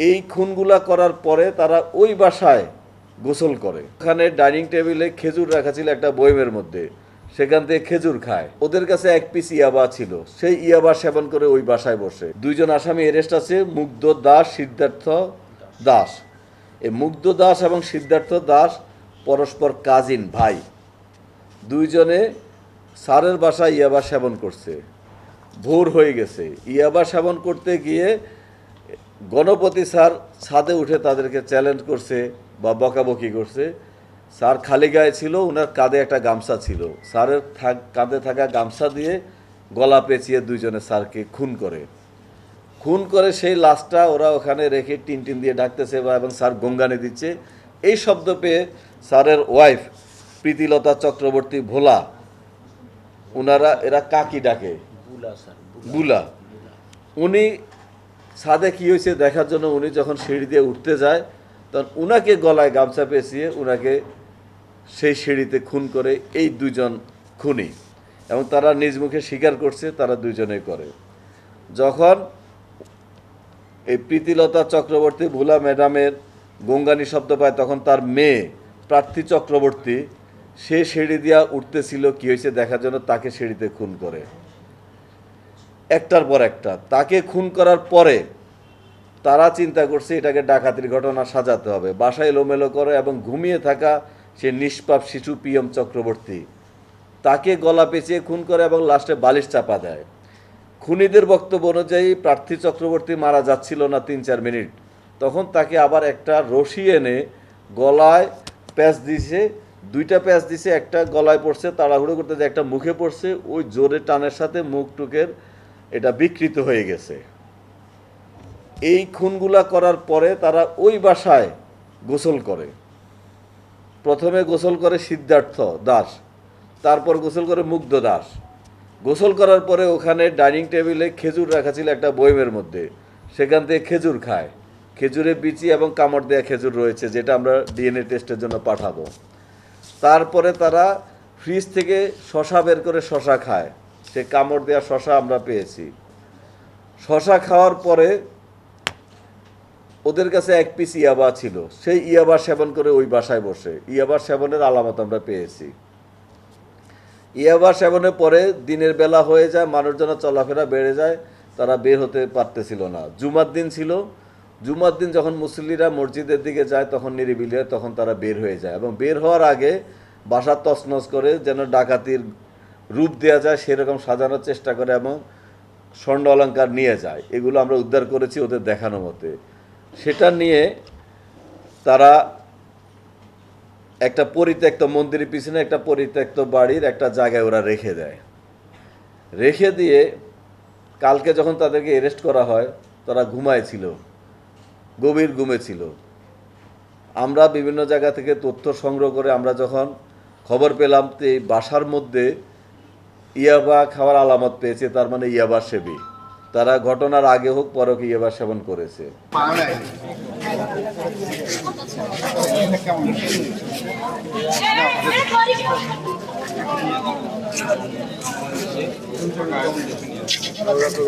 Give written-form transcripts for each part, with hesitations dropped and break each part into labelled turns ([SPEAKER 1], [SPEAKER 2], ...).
[SPEAKER 1] এই খুনগুলা করার পরে তারা ওই বাসায় গোসল করে। ওখানে ডাইনিং টেবিলে খেজুর রাখা ছিল একটা বয়মের মধ্যে, সেখান থেকে খেজুর খায়। ওদের কাছে এক পিস ইয়াবা ছিল, সেই ইয়াবা সেবন করে ওই বাসায় বসে। দুইজন আসামি এরেস্ট আছে, মুগ্ধ দাস, সিদ্ধার্থ দাস। এই মুগ্ধ দাস এবং সিদ্ধার্থ দাস পরস্পর কাজিন ভাই। দুইজনে স্যারের বাসায় ইয়াবা সেবন করছে। ভোর হয়ে গেছে, ইয়াবা সেবন করতে গিয়ে গণপতি স্যার ছাদে উঠে তাদেরকে চ্যালেঞ্জ করছে বা বকাবকি করছে। স্যার খালি গায়ে ছিল, ওনার কাঁধে একটা গামছা ছিল। স্যারের কাঁধে থাকা গামছা দিয়ে গলা পেঁচিয়ে দুইজনে স্যারকে খুন করে সেই লাশটা ওরা ওখানে রেখে টিন দিয়ে ঢাকতেছে এবং স্যার গঙ্গানে দিচ্ছে। এই শব্দ পেয়ে স্যারের ওয়াইফ প্রীতিলতা চক্রবর্তী ভোলা, এরা কাকি ডাকে, বুলা, উনি ছাদে কী হয়েছে দেখার জন্য উনি যখন সিঁড়ি দিয়ে উঠতে যায় তখন উনাকে গলায় গামছা পেঁচিয়ে উনাকে সেই সিঁড়িতে খুন করে এই দুজন খুনি, এবং তারা নিজ মুখে স্বীকার করছে তারা দুজনেই করে। যখন এই প্রীতিলতা চক্রবর্তী ভোলা ম্যাডামের গঙ্গানি শব্দ পায় তখন তার মেয়ে প্রার্থী চক্রবর্তী সে সিঁড়ি দিয়া উঠতেছিল, কী হয়েছে দেখার জন্য তাকে সিঁড়িতে খুন করে একটার পর একটা। তাকে খুন করার পরে তারা চিন্তা করছে এটাকে ডাকাতির ঘটনা সাজাতে হবে। বাসায় এলোমেলো করে এবং ঘুমিয়ে থাকা সে নিষ্পাপ শিশু পিএম চক্রবর্তী তাকে গলা পেঁচিয়ে খুন করে এবং লাস্টে বালিশ চাপা দেয়। খুনিদের বক্তব্য অনুযায়ী প্রার্থী চক্রবর্তী মারা যাচ্ছিল না 3-4 মিনিট, তখন তাকে আবার একটা রশি এনে গলায় প্যাঁচ দিছে, 2টা প্যাঁচ দিছে, একটা গলায় পড়ছে, তাড়াহুড়ো করতে যে একটা মুখে পড়ছে, ওই জোরে টানের সাথে মুখ টুকের এটা বিকৃত হয়ে গেছে। এই খুনগুলা করার পরে তারা ওই বাসায় গোসল করে। প্রথমে গোসল করে সিদ্ধার্থ দাস, তারপর গোসল করে মুগ্ধ দাস। গোসল করার পরে ওখানে ডাইনিং টেবিলে খেজুর রাখা ছিল একটা বয়মের মধ্যে, সেখান থেকে খেজুর খায়। খেজুরে বিচি এবং কামড় দেওয়া খেজুর রয়েছে, যেটা আমরা ডিএনএ টেস্টের জন্য পাঠাবো। তারপরে তারা ফ্রিজ থেকে শশা বের করে শশা খায়, সে কামড় দেওয়া শশা আমরা পেয়েছি। শশা খাওয়ার পরে ওদের কাছে এক পিস ইয়াবা ছিল, সেই ইয়াবা সেবন করে ওই বাসায় বসে। ইয়াবা সেবনের আলামত আমরা পেয়েছি। ইয়াবা সেবনের পরে দিনের বেলা হয়ে যায়, মানুষজন চলাফেরা বেড়ে যায়, তারা বের হতে পারতেছিল না। জুমার দিন ছিল, জুমার দিন যখন মুসল্লিরা মসজিদের দিকে যায় তখন নিরিবিলি হয়, তখন তারা বের হয়ে যায় এবং বের হওয়ার আগে বাসা তছনছ করে যেন ডাকাতির রূপ দেওয়া যায় সেরকম সাজানোর চেষ্টা করে এবং স্বর্ণ অলঙ্কার নিয়ে যায়। এগুলো আমরা উদ্ধার করেছি ওদের দেখানো মতে। সেটা নিয়ে তারা একটা পরিত্যক্ত মন্দিরের পিছনে একটা পরিত্যক্ত বাড়ির একটা জায়গায় ওরা রেখে দেয়। রেখে দিয়ে কালকে যখন তাদেরকে অ্যারেস্ট করা হয় তারা ঘুমায়ছিল, গভীর ঘুমে ছিল। আমরা বিভিন্ন জায়গা থেকে তথ্য সংগ্রহ করে আমরা যখন খবর পেলাম যে এই বাসার মধ্যে ইয়াবা খাওয়ার আলামত পেয়েছে, তার মানে ইয়াবা সেবী। তারা ঘটনার আগে হোক পরে হোক ইয়াবা সেবন করেছে।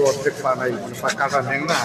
[SPEAKER 2] অর্ধেক পা নাই, কাটা নেই না।